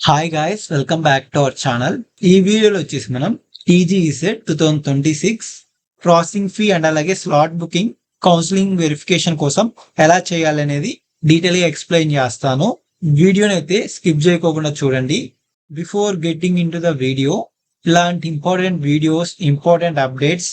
Hi guys, welcome back to our channel. ఈ వీడియోలో వచ్చేసి మనం TG ECET 2026 processing fee and అలాగే స్లాట్ బుకింగ్ కౌన్సిలింగ్ వెరిఫికేషన్ కోసం ఎలా చేయాలనేది డీటెయిల్ గా ఎక్స్ప్లెయిన్ చేస్తాను. వీడియోని అయితే స్కిప్ చేయకోకుండా చూడండి. Before getting into the video, ఇలాంటి important videos, important updates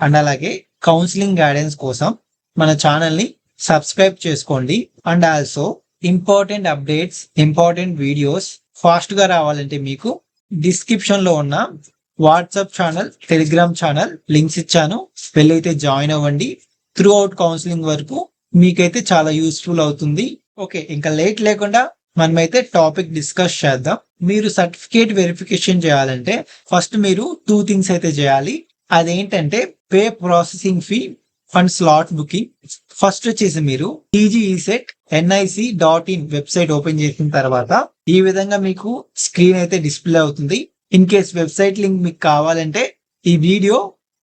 and అలాగే కౌన్సిలింగ్ గైడెన్స్ కోసం మన ఛానల్ ని సబ్స్క్రైబ్ చేసుకోండి. And also important updates, important videos fast గా రావాలంటే మీకు డిస్క్రిప్షన్ లో ఉన్న WhatsApp channel, Telegram channel links ఇచ్చాను. వెళ్ళైతే జాయిన్ అవ్వండి. త్రూ అవుట్ కౌన్సిలింగ్ వరకు మీకైతే చాలా యూస్ఫుల్ అవుతుంది. ఓకే, ఇంకా లేట్ లేకుండా మనమైతే టాపిక్ డిస్కస్ చేద్దాం. మీరు సర్టిఫికేట్ వెరిఫికేషన్ చేయాలంటే ఫస్ట్ మీరు 2 థింగ్స్ అయితే చేయాలి. అదేంటంటే pay processing fee and slot booking. First వచ్చేసి మీరు tgEset.nic.in వెబ్సైట్ ఓపెన్ చేసిన తర్వాత ఈ విధంగా మీకు స్క్రీన్ అయితే డిస్ప్లే అవుతుంది. ఇన్ కేస్ వెబ్సైట్ లింక్ మీకు కావాలంటే ఈ వీడియో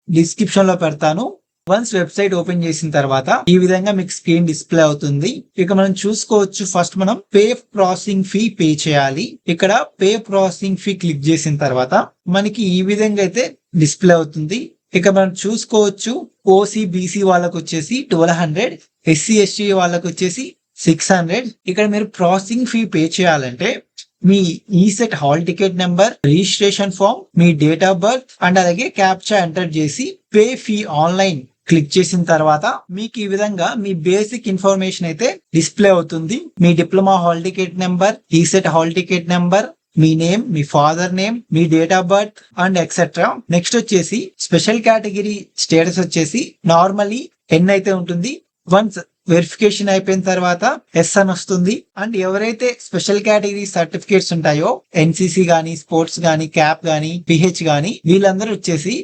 డిస్క్రిప్షన్ లో పెడతాను. వన్స్ వెబ్సైట్ ఓపెన్ చేసిన తర్వాత ఈ విధంగా మీకు స్క్రీన్ డిస్ప్లే అవుతుంది. ఇక మనం చూసుకోవచ్చు, ఫస్ట్ మనం పే ప్రాసెసింగ్ ఫీ పే చేయాలి. ఇక్కడ పే ప్రాసెసింగ్ ఫీ క్లిక్ చేసిన తర్వాత మనకి ఈ విధంగా అయితే డిస్ప్లే అవుతుంది. ఇక మనం చూసుకోవచ్చు, ఓసీ బీసీ వాళ్ళకు వచ్చేసి 1200, ఎస్సీ ఎస్టీ వాళ్ళకు వచ్చేసి 600. ఇక్కడ మీరు ప్రాసెసింగ్ ఫీ పే చేయాలంటే మీ ECET hall ticket number, registration form, మీ డేట్ ఆఫ్ బర్త్ అండ్ అలాగే క్యాప్చా ఎంటర్ చేసి పే ఫీ ఆన్లైన్ క్లిక్ చేసిన తర్వాత మీకు ఈ విధంగా మీ బేసిక్ ఇన్ఫర్మేషన్ అయితే డిస్ప్లే అవుతుంది. మీ diploma hall ticket number, ECET hall ticket number, మీ నేమ్, మీ ఫాదర్ నేమ్, మీ date of birth and etcetera. Next వచ్చేసి స్పెషల్ కేటగిరీ స్టేటస్ వచ్చేసి నార్మల్లీ ఎన్ అయితే ఉంటుంది. వన్స్ వెరిఫికేషన్ అయిపోయిన తర్వాత ఎస్ అని వస్తుంది. అండ్ ఎవరైతే స్పెషల్ కేటగిరీ సర్టిఫికేట్స్ ఉంటాయో, ఎన్సిసి గానీ, స్పోర్ట్స్ గానీ, క్యాప్ గానీ, పిహెచ్ గానీ, వీళ్ళందరూ వచ్చేసి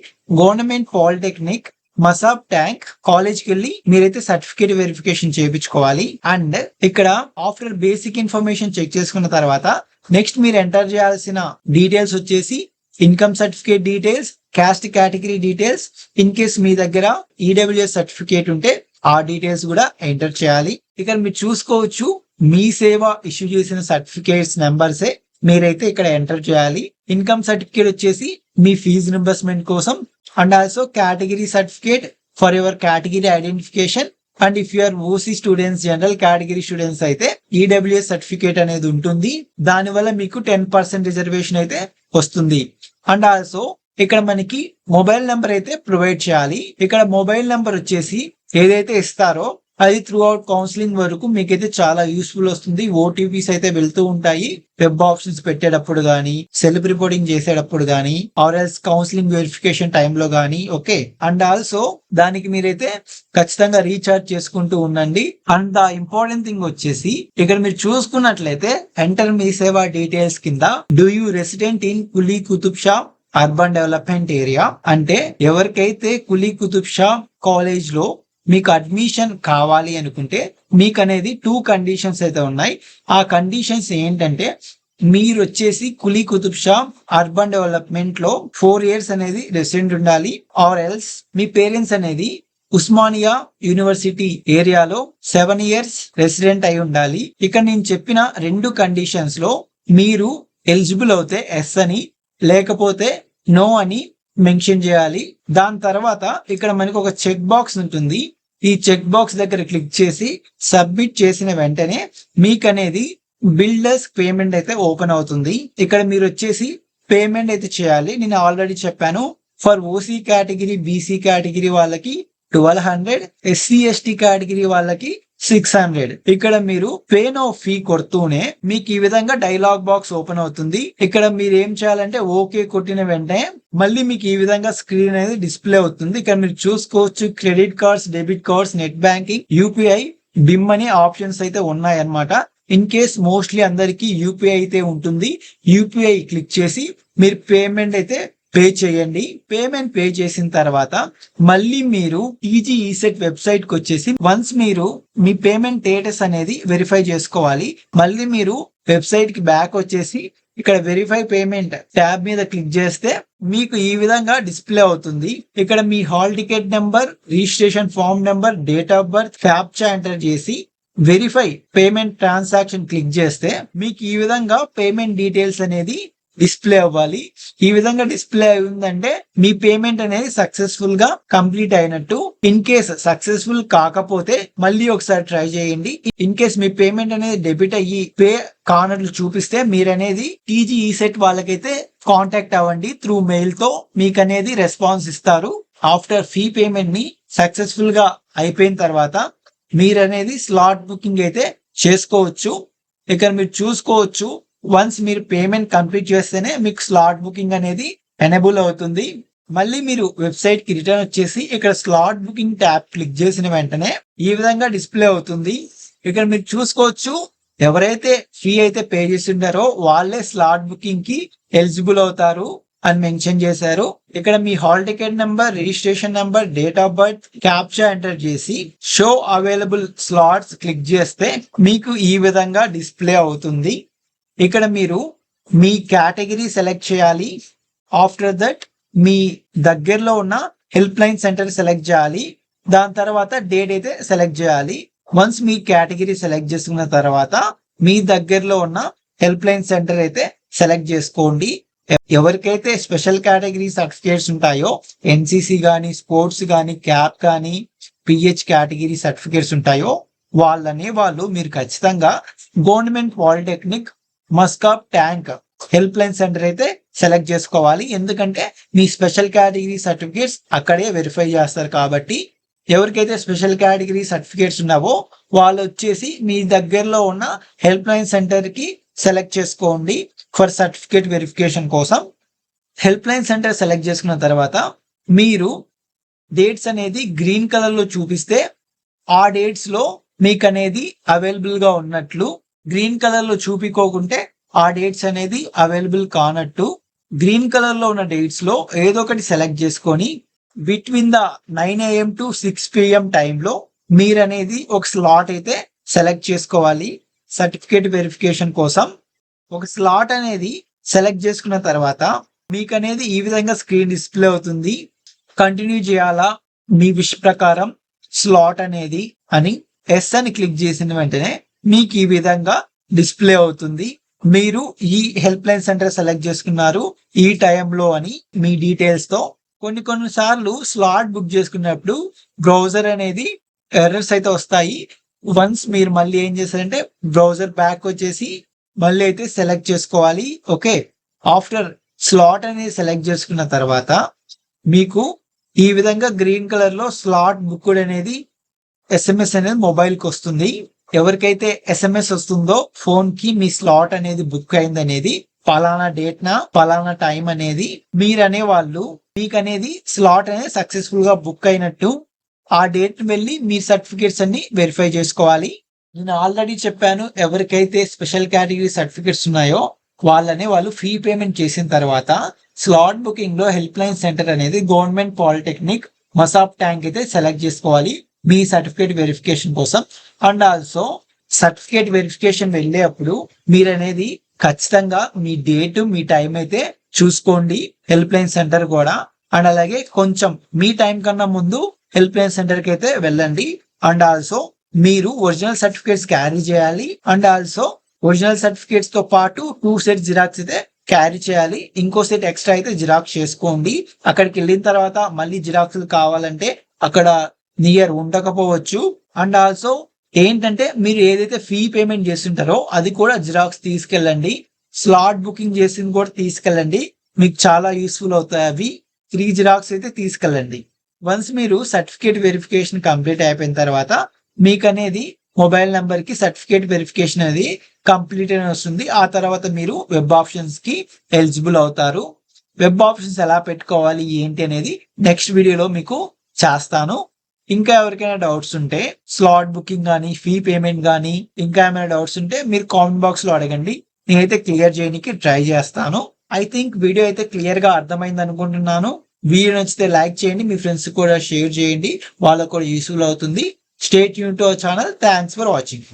government polytechnic Masab Tank college కి వెళ్ళి మీరైతే సర్టిఫికేట్ వెరిఫికేషన్ చేయించుకోవాలి. అండ్ ఇక్కడ ఆఫ్టర్ బేసిక్ ఇన్ఫర్మేషన్ చెక్ చేసుకున్న తర్వాత నెక్స్ట్ మీరు ఎంటర్ చేయాల్సిన డీటెయిల్స్ వచ్చేసి income certificate details, caste category details. In case మీ దగ్గర ఈడబ్ల్యూఎస్ సర్టిఫికేట్ ఉంటే ఆ డీటెయిల్స్ కూడా ఎంటర్ చేయాలి. ఇక్కడ మీరు చూసుకోవచ్చు, మీ సేవ ఇష్యూ చేసిన సర్టిఫికేట్స్ నెంబర్సే మీరైతే ఇక్కడ ఎంటర్ చేయాలి. ఇన్కమ్ సర్టిఫికేట్ వచ్చేసి మీ ఫీజు రింబర్స్మెంట్ కోసం and also category certificate for your category identification. And if you are OC students, general category students అయితే ఈడబ్ల్యూఎస్ సర్టిఫికేట్ అనేది ఉంటుంది. దానివల్ల మీకు 10% రిజర్వేషన్ అయితే వస్తుంది. అండ్ ఆల్సో ఇక్కడ మనకి మొబైల్ నెంబర్ అయితే ప్రొవైడ్ చేయాలి. ఇక్కడ మొబైల్ నెంబర్ వచ్చేసి ఏదైతే ఇస్తారో అది త్రూ అవుట్ కౌన్సిలింగ్ వరకు మీకైతే చాలా యూస్ఫుల్ వస్తుంది. ఓటీపీస్ అయితే వెళ్తూ ఉంటాయి వెబ్ ఆప్షన్స్ పెట్టేటప్పుడు గానీ, సెల్ఫ్ రిపోర్టింగ్ చేసేటప్పుడు గానీ, ఆర్ ఎల్స్ కౌన్సిలింగ్ వెరిఫికేషన్ టైంలో గానీ. ఓకే, అండ్ ఆల్సో దానికి మీరైతే ఖచ్చితంగా రీఛార్జ్ చేసుకుంటూ ఉండండి. అండ్ ద ఇంపార్టెంట్ థింగ్ వచ్చేసి ఇక్కడ మీరు చూసుకున్నట్లయితే ఎంటర్ మీ సేవా డీటెయిల్స్ కింద do you resident in Quli Qutub Shah urban development area అంటే ఎవరికైతే కులీ కుతుబ్ షా కాలేజ్ లో మీకు అడ్మిషన్ కావాలి అనుకుంటే మీకు అనేది 2 కండిషన్స్ అయితే ఉన్నాయి. ఆ కండిషన్స్ ఏంటంటే మీరు వచ్చేసి కులీ కుతుబ్ షా అర్బన్ డెవలప్మెంట్ లో 4 years అనేది రెసిడెంట్ ఉండాలి. ఆర్ ఎల్స్ మీ పేరెంట్స్ అనేది ఉస్మానియా యూనివర్సిటీ ఏరియాలో 7 years రెసిడెంట్ అయి ఉండాలి. ఇక నేను చెప్పిన 2 కండిషన్స్ లో మీరు ఎలిజిబుల్ అవుతే ఎస్ అని, లేకపోతే నో అని మెన్షన్ చేయాలి. దాని తర్వాత ఇక్కడ మనకు ఒక చెక్ బాక్స్ ఉంటుంది. ఈ చెక్ బాక్స్ దగ్గర క్లిక్ చేసి సబ్మిట్ చేసిన వెంటనే మీకు అనేది బిల్డర్స్ పేమెంట్ అయితే ఓపెన్ అవుతుంది. ఇక్కడ మీరు వచ్చేసి పేమెంట్ అయితే చేయాలి. నేను ఆల్రెడీ చెప్పాను, for OC category, BC category వాళ్ళకి 1200, ఎస్సీ ఎస్టీ కేటగిరీ వాళ్ళకి 600. ఇక్కడ మీరు పే నో ఫీ కొడుతూనే మీకు ఈ విధంగా డైలాగ్ బాక్స్ ఓపెన్ అవుతుంది. ఇక్కడ మీరు ఏం చేయాలంటే ఓకే కొట్టిన వెంటనే మళ్ళీ మీకు ఈ విధంగా స్క్రీన్ అనేది డిస్ప్లే అవుతుంది. ఇక్కడ మీరు చూసుకోవచ్చు, credit cards, debit cards, net banking, UPI, BHIM అనే ఆప్షన్స్ అయితే ఉన్నాయన్నమాట. ఇన్ కేస్ మోస్ట్లీ అందరికి యూపీఐ అయితే ఉంటుంది. యూపీఐ క్లిక్ చేసి మీరు పేమెంట్ అయితే పే చేయండి. పేమెంట్ పే చేసిన తర్వాత మళ్ళీ మీరు టీజీ ఈసెట్ వెబ్సైట్ కి వచ్చేసి వన్స్ మీరు మీ పేమెంట్ స్టేటస్ అనేది వెరిఫై చేసుకోవాలి. మళ్ళీ మీరు వెబ్సైట్ కి బ్యాక్ వచ్చేసి ఇక్కడ వెరిఫై పేమెంట్ ట్యాబ్ మీద క్లిక్ చేస్తే మీకు ఈ విధంగా డిస్ప్లే అవుతుంది. ఇక్కడ మీ hall ticket number, registration form number, date of birth, captcha enter చేసి వెరిఫై పేమెంట్ ట్రాన్సాక్షన్ క్లిక్ చేస్తే మీకు ఈ విధంగా పేమెంట్ డీటెయిల్స్ అనేది డిస్ప్లే అవ్వాలి. ఈ విధంగా డిస్ప్లే అయిందంటే మీ పేమెంట్ అనేది సక్సెస్ఫుల్ గా కంప్లీట్ అయినట్టు. ఇన్ కేస్ సక్సెస్ఫుల్ కాకపోతే మళ్ళీ ఒకసారి ట్రై చేయండి. ఇన్ కేస్ మీ పేమెంట్ అనేది డెబిట్ అయ్యి పే కానట్లు చూపిస్తే మీరు అనేది టీజీ ఈసెట్ వాళ్ళకైతే కాంటాక్ట్ అవ్వండి త్రూ మెయిల్ తో. మీకు అనేది రెస్పాన్స్ ఇస్తారు. ఆఫ్టర్ ఫీ పేమెంట్ ని సక్సెస్ఫుల్ గా అయిపోయిన తర్వాత మీరు అనేది స్లాట్ బుకింగ్ అయితే చేసుకోవచ్చు. ఇక్కడ మీరు చూసుకోవచ్చు, వన్స్ మీరు పేమెంట్ కంప్లీట్ చేస్తేనే మీకు స్లాట్ బుకింగ్ అనేది ఎనేబుల్ అవుతుంది. మళ్ళీ మీరు వెబ్సైట్ కి రిటర్న్ వచ్చేసి ఇక్కడ స్లాట్ బుకింగ్ ట్యాబ్ క్లిక్ చేసిన వెంటనే ఈ విధంగా డిస్ప్లే అవుతుంది. ఇక్కడ మీరు చూసుకోవచ్చు, ఎవరైతే ఫీ అయితే పే చేసిండారో వాళ్ళే స్లాట్ బుకింగ్ కి ఎలిజిబుల్ అవుతారు అని మెన్షన్ చేశారు. ఇక్కడ మీ hall ticket number, registration number, date of birth, captcha enter చేసి షో అవైలబుల్ స్లాట్స్ క్లిక్ చేస్తే మీకు ఈ విధంగా డిస్ప్లే అవుతుంది. ఇక్కడ మీరు మీ కేటగిరీ సెలెక్ట్ చేయాలి. ఆఫ్టర్ దట్ మీ దగ్గరలో ఉన్న హెల్ప్ లైన్ సెంటర్ సెలెక్ట్ చేయాలి. దాని తర్వాత డేట్ అయితే సెలెక్ట్ చేయాలి. వన్స్ మీ కేటగిరీ సెలెక్ట్ చేసుకున్న తర్వాత మీ దగ్గరలో ఉన్న హెల్ప్ లైన్ సెంటర్ అయితే సెలెక్ట్ చేసుకోండి. ఎవరికైతే స్పెషల్ కేటగిరీ సర్టిఫికేట్స్ ఉంటాయో, ఎన్సిసి గానీ, స్పోర్ట్స్ గానీ, క్యాప్ కానీ, పిహెచ్ కేటగిరీ సర్టిఫికేట్స్ ఉంటాయో వాళ్ళు మీరు ఖచ్చితంగా government polytechnic Masab Tank help line centre అయితే సెలెక్ట్ చేసుకోవాలి. ఎందుకంటే మీ స్పెషల్ కేటగిరీ సర్టిఫికేట్స్ అక్కడే వెరిఫై చేస్తారు కాబట్టి. ఎవరికైతే స్పెషల్ కేటగిరీ సర్టిఫికేట్స్ ఉన్నావో వాళ్ళు వచ్చేసి మీ దగ్గరలో ఉన్న హెల్ప్ లైన్ సెంటర్ కి సెలెక్ట్ చేసుకోండి ఫర్ సర్టిఫికేట్ వెరిఫికేషన్ కోసం. హెల్ప్ లైన్ సెంటర్ సెలెక్ట్ చేసుకున్న తర్వాత మీరు డేట్స్ అనేది గ్రీన్ కలర్ లో చూపిస్తే ఆ డేట్స్ లో మీకు అనేది అవైలబుల్ గా ఉన్నట్లు. గ్రీన్ కలర్ లో చూపించుకోకుంటే ఆ డేట్స్ అనేది అవైలబుల్ కానట్టు. గ్రీన్ కలర్ లో ఉన్న డేట్స్ లో ఏదో ఒకటి సెలెక్ట్ చేసుకొని between the 9 AM to 6 PM టైంలో మీరు అనేది ఒక స్లాట్ అయితే సెలెక్ట్ చేసుకోవాలి సర్టిఫికేట్ వెరిఫికేషన్ కోసం. ఒక స్లాట్ అనేది సెలెక్ట్ చేసుకున్న తర్వాత మీకు అనేది ఈ విధంగా స్క్రీన్ డిస్ప్లే అవుతుంది. కంటిన్యూ చేయాలా మీ విష్ ప్రకారం స్లాట్ అనేది అని ఎస్ అని క్లిక్ చేసిన వెంటనే మీకు ఈ విధంగా డిస్ప్లే అవుతుంది. మీరు ఈ హెల్ప్ లైన్ సెంటర్ సెలెక్ట్ చేసుకున్నారు ఈ టైంలో అని మీ డీటెయిల్స్ తో. కొన్ని సార్లు స్లాట్ బుక్ చేసుకున్నప్పుడు బ్రౌజర్ అనేది ఎర్రర్స్ అయితే వస్తాయి. వన్స్ మీరు మళ్ళీ ఏం చేస్తారంటే బ్రౌజర్ బ్యాక్ వచ్చేసి మళ్ళీ అయితే సెలెక్ట్ చేసుకోవాలి. ఓకే, ఆఫ్టర్ స్లాట్ అనేది సెలెక్ట్ చేసుకున్న తర్వాత మీకు ఈ విధంగా గ్రీన్ కలర్ లో స్లాట్ బుక్ అనేది SMS అనేది మొబైల్ కి వస్తుంది. ఎవరికైతే SMS వస్తుందో ఫోన్ కి మీ స్లాట్ అనేది బుక్ అయింది అనేది, పలానా డేట్ నా పలానా టైం అనేది మీరు అనే వాళ్ళు మీకు అనేది స్లాట్ అనేది సక్సెస్ఫుల్ గా బుక్ అయినట్టు. ఆ డేట్ వెళ్ళి మీ సర్టిఫికేట్స్ అన్ని వెరిఫై చేసుకోవాలి. నేను ఆల్రెడీ చెప్పాను, ఎవరికైతే స్పెషల్ కేటగిరీ సర్టిఫికేట్స్ ఉన్నాయో వాళ్ళు ఫీ పేమెంట్ చేసిన తర్వాత స్లాట్ బుకింగ్ లో హెల్ప్ లైన్ సెంటర్ అనేది గవర్నమెంట్ పాలిటెక్నిక్ మసాబ్ ట్యాంక్ అయితే సెలెక్ట్ చేసుకోవాలి మీ సర్టిఫికేట్ వెరిఫికేషన్ కోసం. అండ్ ఆల్సో సర్టిఫికేట్ వెరిఫికేషన్ వెళ్ళేటప్పుడు మీరు అనేది ఖచ్చితంగా మీ డేట్ మీ టైం అయితే చూసుకోండి హెల్ప్ లైన్ సెంటర్ కూడా. అండ్ అలాగే కొంచెం మీ టైం కన్నా ముందు హెల్ప్ లైన్ సెంటర్ కి అయితే వెళ్ళండి. అండ్ ఆల్సో మీరు ఒరిజినల్ సర్టిఫికేట్స్ క్యారీ చేయాలి. అండ్ ఆల్సో ఒరిజినల్ సర్టిఫికేట్స్ తో పాటు 2 సెట్ జిరాక్స్ అయితే క్యారీ చేయాలి. ఇంకో సెట్ ఎక్స్ట్రా అయితే జిరాక్స్ చేసుకోండి. అక్కడికి వెళ్ళిన తర్వాత మళ్ళీ జిరాక్స్ కావాలంటే అక్కడ నియర్ ఉండకపోవచ్చు. అండ్ ఆల్సో ఏంటంటే మీరు ఏదైతే ఫీ పేమెంట్ చేస్తుంటారో అది కూడా జిరాక్స్ తీసుకెళ్ళండి. స్లాట్ బుకింగ్ చేసింది కూడా తీసుకెళ్ళండి, మీకు చాలా యూస్ఫుల్ అవుతాయి అవి. 3 జిరాక్స్ అయితే తీసుకెళ్ళండి. వన్స్ మీరు సర్టిఫికేట్ వెరిఫికేషన్ కంప్లీట్ అయిపోయిన తర్వాత మీకు అనేది మొబైల్ నెంబర్ కి సర్టిఫికేట్ వెరిఫికేషన్ అనేది కంప్లీట్ అని వస్తుంది. ఆ తర్వాత మీరు వెబ్ ఆప్షన్స్ కి ఎలిజిబుల్ అవుతారు. వెబ్ ఆప్షన్స్ ఎలా పెట్టుకోవాలి ఏంటి అనేది నెక్స్ట్ వీడియోలో మీకు చేస్తాను. ఇంకా ఎవరికైనా డౌట్స్ ఉంటే స్లాట్ బుకింగ్ కానీ, ఫీ పేమెంట్ కానీ ఇంకా ఏమైనా డౌట్స్ ఉంటే మీరు కామెంట్ బాక్స్ లో అడగండి, నేనైతే క్లియర్ చేయడానికి ట్రై చేస్తాను. ఐ థింక్ వీడియో అయితే క్లియర్ గా అర్థమైంది అనుకుంటున్నాను. వీడియో నచ్చితే లైక్ చేయండి, మీ ఫ్రెండ్స్ కూడా షేర్ చేయండి, వాళ్ళకు కూడా యూస్ఫుల్ అవుతుంది. Stay tune to our channel. Thanks for watching.